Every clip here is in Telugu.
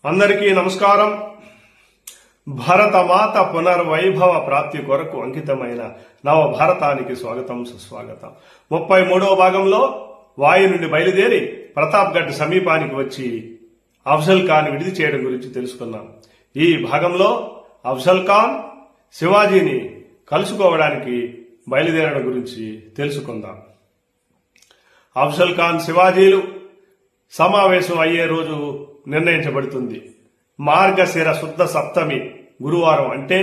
అందరికీ నమస్కారం. భరతమాత పునర్వైభవ ప్రాప్తి కొరకు అంకితమైన నవ భారతానికి స్వాగతం, సుస్వాగతం. 33వ భాగంలో వాయు నుండి బయలుదేరి ప్రతాప్గఢ్ సమీపానికి వచ్చి అఫ్జల్ ఖాన్ విడిది చేయడం గురించి తెలుసుకున్నాం. ఈ భాగంలో అఫ్జల్ ఖాన్ శివాజీని కలుసుకోవడానికి బయలుదేరడం గురించి తెలుసుకుందాం. అఫ్జల్ ఖాన్ శివాజీలు సమావేశం అయ్యే రోజు నిర్ణయించబడుతుంది. మార్గశిర శుద్ధ సప్తమి గురువారం, అంటే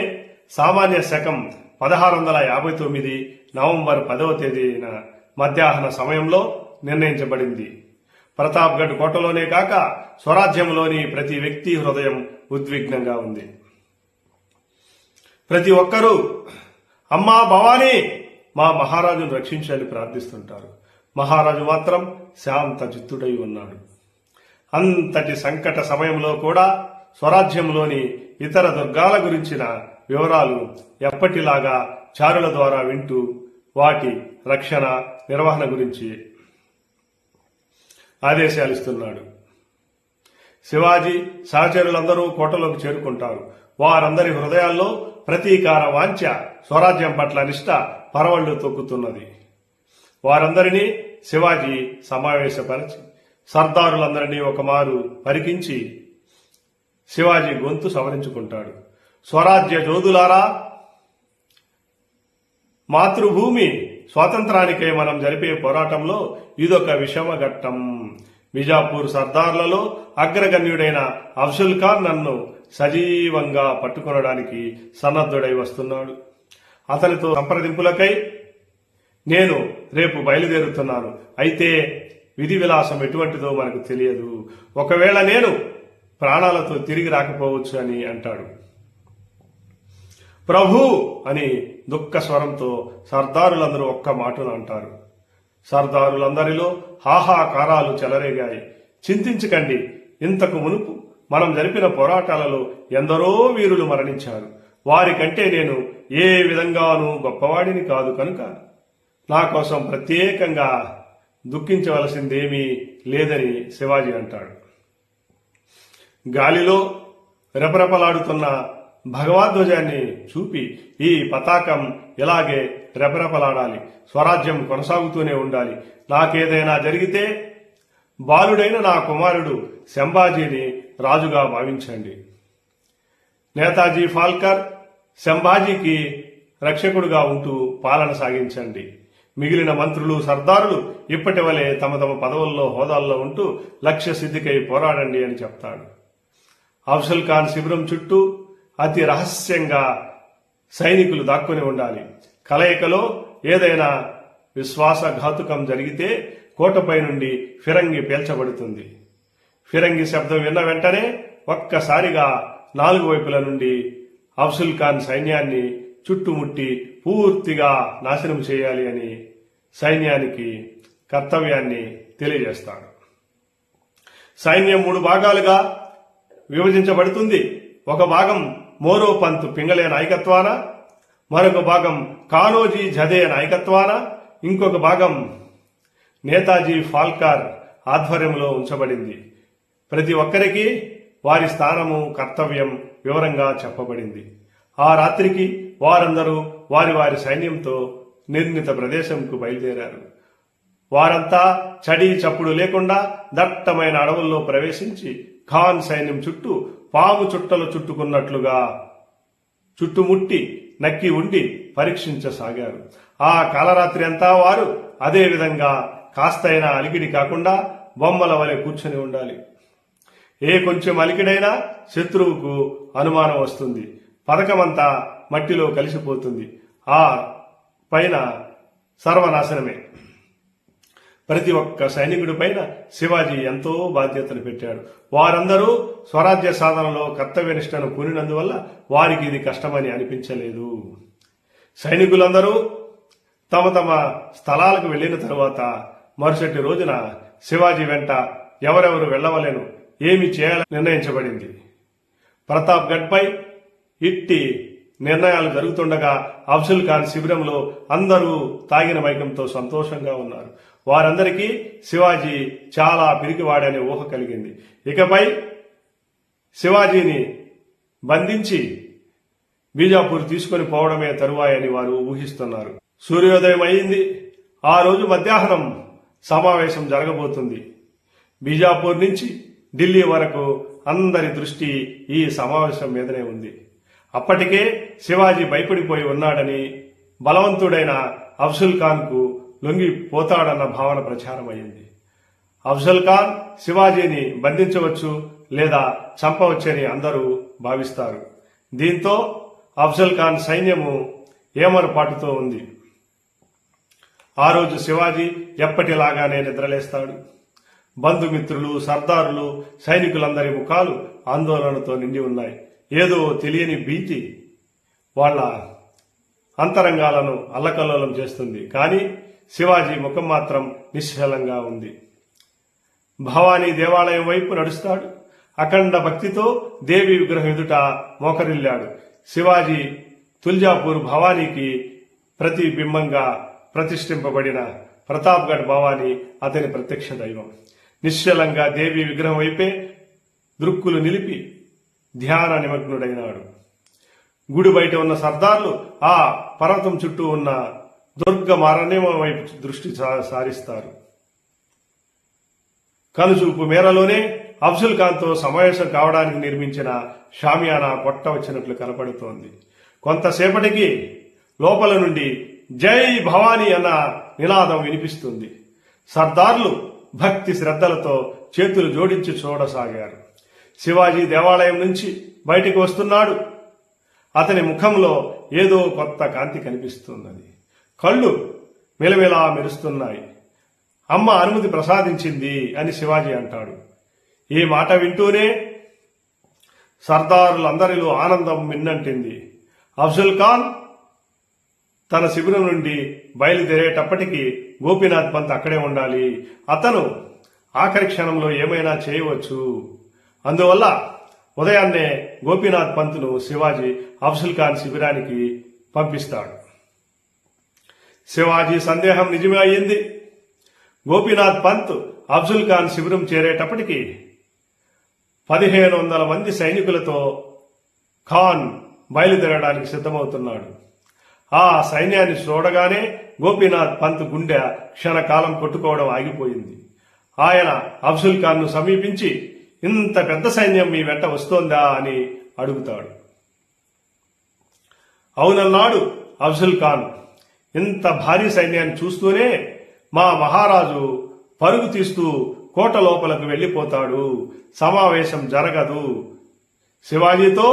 సామాన్య శకం 1659 నవంబర్ 10వ తేదీన మధ్యాహ్న సమయంలో నిర్ణయించబడింది. ప్రతాప్గఢ్ కోటలోనే కాక స్వరాజ్యంలోని ప్రతి వ్యక్తి హృదయం ఉద్విగ్నంగా ఉంది. ప్రతి ఒక్కరూ అమ్మా భవానీ, మా మహారాజును రక్షించాలని ప్రార్థిస్తుంటారు. మహారాజు మాత్రం శాంత చిత్తుడై ఉన్నాడు. అంతటి సంకట సమయంలో కూడా స్వరాజ్యంలోని ఇతర దుర్గాల గురించిన వివరాలు ఎప్పటిలాగా చారుల ద్వారా వింటూ వాటి రక్షణ, నిర్వహణ గురించి ఆదేశాలిస్తున్నాడు. శివాజీ సహచరులందరూ కోటలోకి చేరుకుంటారు. వారందరి హృదయాల్లో ప్రతీకార వాంఛ, స్వరాజ్యం పట్ల నిష్ఠ పరవళ్లు తొక్కుతున్నది. వారందరినీ శివాజీ సమావేశపరిచి సర్దారులందరినీ ఒకమారు పరికించి శివాజీ గొంతు సవరించుకుంటాడు. స్వరాజ్య జోదులారా, మాతృభూమి స్వాతంత్రానికై మనం జరిపే పోరాటంలో ఇదొక విషమ ఘట్టం. బిజాపూర్ సర్దార్లలో అగ్రగణ్యుడైన అఫ్జల్ ఖాన్ నన్ను సజీవంగా పట్టుకొనడానికి సన్నద్ధుడై వస్తున్నాడు. అతనితో సంప్రదింపులకై నేను రేపు బయలుదేరుతున్నాను. అయితే విధి విలాసం ఎటువంటిదో మనకు తెలియదు. ఒకవేళ నేను ప్రాణాలతో తిరిగి రాకపోవచ్చు అని అంటాడు. ప్రభు అని దుఃఖ స్వరంతో సర్దారులందరూ ఒక్క మాటను అంటారు. సర్దారులందరిలో హాహాకారాలు చెలరేగాయి. చింతించకండి, ఇంతకు మునుపు మనం జరిపిన పోరాటాలలో ఎందరో వీరులు మరణించారు. వారికంటే నేను ఏ విధంగానూ గొప్పవాడిని కాదు కనుక నా కోసం ప్రత్యేకంగా దుఃఖించవలసిందేమీ లేదని శివాజీ అంటాడు. గాలిలో రెపరెపలాడుతున్న భగవద్ధ్వజాన్ని చూపి, ఈ పతాకం ఇలాగే రెపరెపలాడాలి, స్వరాజ్యం కొనసాగుతూనే ఉండాలి. నాకేదైనా జరిగితే బాలుడైన నా కుమారుడు సంభాజీని రాజుగా భావించండి. నేతాజీ ఫాల్కర్ సంభాజీకి రక్షకుడుగా ఉంటూ పాలన సాగించండి. మిగిలిన మంత్రులు, సర్దారులు ఇప్పటి వలె తమ తమ పదవుల్లో, హోదాల్లో ఉంటూ లక్ష్య సిద్ధికై పోరాడండి అని చెప్తాడు. అఫ్జల్ ఖాన్ శిబిరం చుట్టూ అతి రహస్యంగా సైనికులు దాక్కుని ఉండాలి. కలయికలో ఏదైనా విశ్వాసఘాతుకం జరిగితే కోటపై నుండి ఫిరంగి పేల్చబడుతుంది. ఫిరంగి శబ్దం విన్న వెంటనే ఒక్కసారిగా 4 వైపుల నుండి అఫ్జల్ ఖాన్ సైన్యాన్ని చుట్టుముట్టి పూర్తిగా నాశనం చేయాలి అని సైన్యానికి కర్తవ్యాన్ని తెలియజేస్తాడు. సైన్యం 3 భాగాలుగా విభజించబడుతుంది. ఒక భాగం మోరోపంత్ పింగళే నాయకత్వాన, మరొక భాగం కానోజీ జదే నాయకత్వాన, ఇంకొక భాగం నేతాజీ ఫాల్కర్ ఆధ్వర్యంలో ఉంచబడింది. ప్రతి ఒక్కరికి వారి స్థానము, కర్తవ్యం వివరంగా చెప్పబడింది. ఆ రాత్రికి వారందరూ వారి వారి సైన్యంతో నిర్ణీత ప్రదేశంకు బయలుదేరారు. వారంతా చడి చప్పుడు లేకుండా దట్టమైన అడవుల్లో ప్రవేశించి ఖాన్ సైన్యం చుట్టూ పాము చుట్టలు చుట్టుకున్నట్లుగా చుట్టుముట్టి నక్కి ఉండి పరీక్షించసాగారు. ఆ కాలరాత్రి అంతా వారు అదే విధంగా కాస్తైనా అలికిడి కాకుండా బొమ్మల వలె కూర్చొని ఉండాలి. ఏ కొంచెం అలికిడైనా శత్రువుకు అనుమానం వస్తుంది. పథకమంతా మట్టిలో కలిసిపోతుంది. ఆ పైన సర్వనాశనమే. ప్రతి ఒక్క సైనికుడి పైన శివాజీ ఎంతో బాధ్యతలు పెట్టాడు. వారందరూ స్వరాజ్య సాధనలో కర్తవ్యనిష్టను కూనినందువల్ల వారికి ఇది కష్టమని అనిపించలేదు. సైనికులందరూ తమ తమ స్థలాలకు వెళ్లిన తరువాత మరుసటి రోజున శివాజీ వెంట ఎవరెవరు వెళ్లవలేను, ఏమి చేయాలని నిర్ణయించబడింది. ప్రతాప్గఢ్ పై ఇట్టి నిర్ణయాలు జరుగుతుండగా అఫ్జల్ ఖాన్ శిబిరంలో అందరూ తాగిన మైకంతో సంతోషంగా ఉన్నారు. వారందరికీ శివాజీ చాలా పిరికివాడనే ఊహ కలిగింది. ఇకపై శివాజీని బంధించి బీజాపూర్ తీసుకొని పోవడమే తరువాయని వారు ఊహిస్తున్నారు. సూర్యోదయం అయింది. ఆ రోజు మధ్యాహ్నం సమావేశం జరగబోతుంది. బీజాపూర్ నుంచి ఢిల్లీ వరకు అందరి దృష్టి ఈ సమావేశం మీదనే ఉంది. అప్పటికే శివాజీ భయపడిపోయి ఉన్నాడని, బలవంతుడైన అఫ్జల్ ఖాన్ కు లొంగిపోతాడన్న భావన ప్రచారమైంది. అఫ్జల్ ఖాన్ శివాజీని బంధించవచ్చు లేదా చంపవచ్చని అందరూ భావిస్తారు. దీంతో అఫ్జల్ ఖాన్ సైన్యము ఏమరపాటుతో ఉంది. ఆ రోజు శివాజీ ఎప్పటిలాగానే నిద్రలేస్తాడు. బంధుమిత్రులు, సర్దారులు, సైనికులందరి ముఖాలు ఆందోళనతో నిండి ఉన్నాయి. ఏదో తెలియని భీతి వాళ్ళ అంతరంగాలను అల్లకల్లోలం చేస్తుంది. కానీ శివాజీ ముఖం మాత్రం నిశ్చలంగా ఉంది. భవానీ దేవాలయం వైపు నడుస్తాడు. అఖండ భక్తితో దేవి విగ్రహం ఎదుట మోకరిల్లాడు. శివాజీ తుల్జాపూర్ భవానీకి ప్రతిబింబంగా ప్రతిష్ఠింపబడిన ప్రతాప్గఢ్ భవానీ అతని ప్రత్యక్ష దైవం. నిశ్చలంగా దేవి విగ్రహం వైపే దృక్కులు నిలిపి ధ్యాన నిమగ్నుడైనాడు. గుడి బయట ఉన్న సర్దార్లు ఆ పర్వతం చుట్టూ ఉన్న దుర్గమారణ్యం వైపు దృష్టి సారిస్తారు. కనుచూపు మేరలోనే అఫ్జల్ ఖాన్ తో సమావేశం కావడానికి నిర్మించిన షామియానా కొట్ట వచ్చినట్లు కనపడుతోంది. కొంతసేపటికి లోపల నుండి జై భవానీ అన్న నినాదం వినిపిస్తుంది. సర్దార్లు భక్తి శ్రద్ధలతో చేతులు జోడించి చూడసాగారు. శివాజీ దేవాలయం నుంచి బయటికి వస్తున్నాడు. అతని ముఖంలో ఏదో కొత్త కాంతి కనిపిస్తున్నది. కళ్ళు మెలమెలా మెరుస్తున్నాయి. అమ్మ అనుమతి ప్రసాదించింది అని శివాజీ అంటాడు. ఈ మాట వింటూనే సర్దారులందరిలో ఆనందం మిన్నంటింది. అఫ్జల్ ఖాన్ తన శిబిరం నుండి బయలుదేరేటప్పటికీ గోపీనాథ్ పంత్ అక్కడే ఉండాలి. అతను ఆఖరి క్షణంలో ఏమైనా చేయవచ్చు. అందువల్ల ఉదయాన్నే గోపీనాథ్ పంత్ను శివాజీ అఫ్జల్ ఖాన్ శిబిరానికి పంపిస్తాడు. శివాజీ సందేహం నిజమే అయ్యింది. గోపీనాథ్ పంత్ అఫ్జల్ ఖాన్ శిబిరం చేరేటప్పటికి 1500 మంది సైనికులతో ఖాన్ బయలుదేరడానికి సిద్ధమవుతున్నాడు. ఆ సైన్యాన్ని చూడగానే గోపీనాథ్ పంత్ గుండె క్షణకాలం కొట్టుకోవడం ఆగిపోయింది. ఆయన అఫ్జల్ ఖాన్ ను సమీపించి ఇంత పెద్ద సైన్యం మీ వెంట వస్తోందా అని అడుగుతాడు. అవునన్నాడు అఫ్జల్ ఖాన్. ఇంత భారీ సైన్యాన్ని చూస్తూనే మా మహారాజు పరుగు తీస్తూ కోట లోపలకు వెళ్లిపోతాడు. సమావేశం జరగదు. శివాజీతో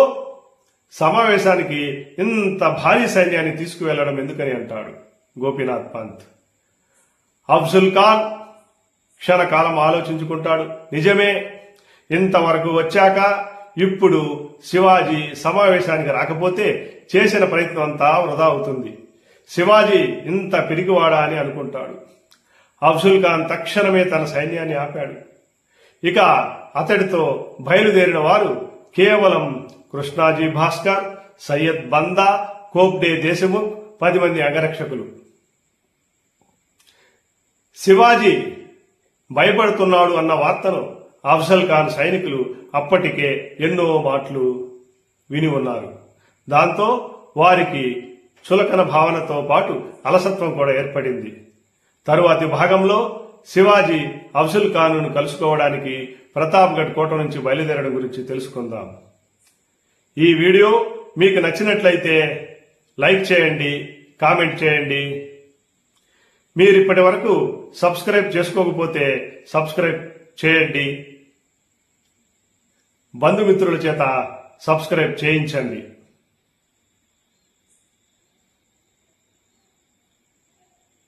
సమావేశానికి ఇంత భారీ సైన్యాన్ని తీసుకువెళ్లడం ఎందుకని అంటాడు గోపీనాథ్ పంత్. అఫ్జల్ ఖాన్ క్షణకాలం ఆలోచించుకుంటాడు. నిజమే, ఇంతవరకు వచ్చాక ఇప్పుడు శివాజీ సమావేశానికి రాకపోతే చేసిన ప్రయత్నం అంతా వృధా అవుతుంది. శివాజీ ఇంత పిరిగివాడా అని అనుకుంటాడు. అఫ్జల్ ఖాన్ తక్షణమే తన సైన్యాన్ని ఆపాడు. ఇక అతడితో బయలుదేరిన వారు కేవలం కృష్ణాజీ భాస్కర్, సయ్యద్ బందా, కోప్డే దేశముఖ్, 10 మంది అంగరక్షకులు. శివాజీ భయపడుతున్నాడు అన్న వార్తను అఫ్జల్ ఖాన్ సైనికులు అప్పటికే ఎన్నో మాటలు విని ఉన్నారు. దాంతో వారికి చులకన భావనతో పాటు అలసత్వం కూడా ఏర్పడింది. తరువాతి భాగంలో శివాజీ అఫ్జల్ ఖాన్ కలుసుకోవడానికి ప్రతాప్గఢ్ కోట నుంచి బయలుదేరడం గురించి తెలుసుకుందాం. ఈ వీడియో మీకు నచ్చినట్లయితే లైక్ చేయండి, కామెంట్ చేయండి. మీరు ఇప్పటి వరకు సబ్స్క్రైబ్ చేసుకోకపోతే సబ్స్క్రైబ్ చేయండి. బంధుమిత్రుల చేత సబ్స్క్రైబ్ చేయించండి.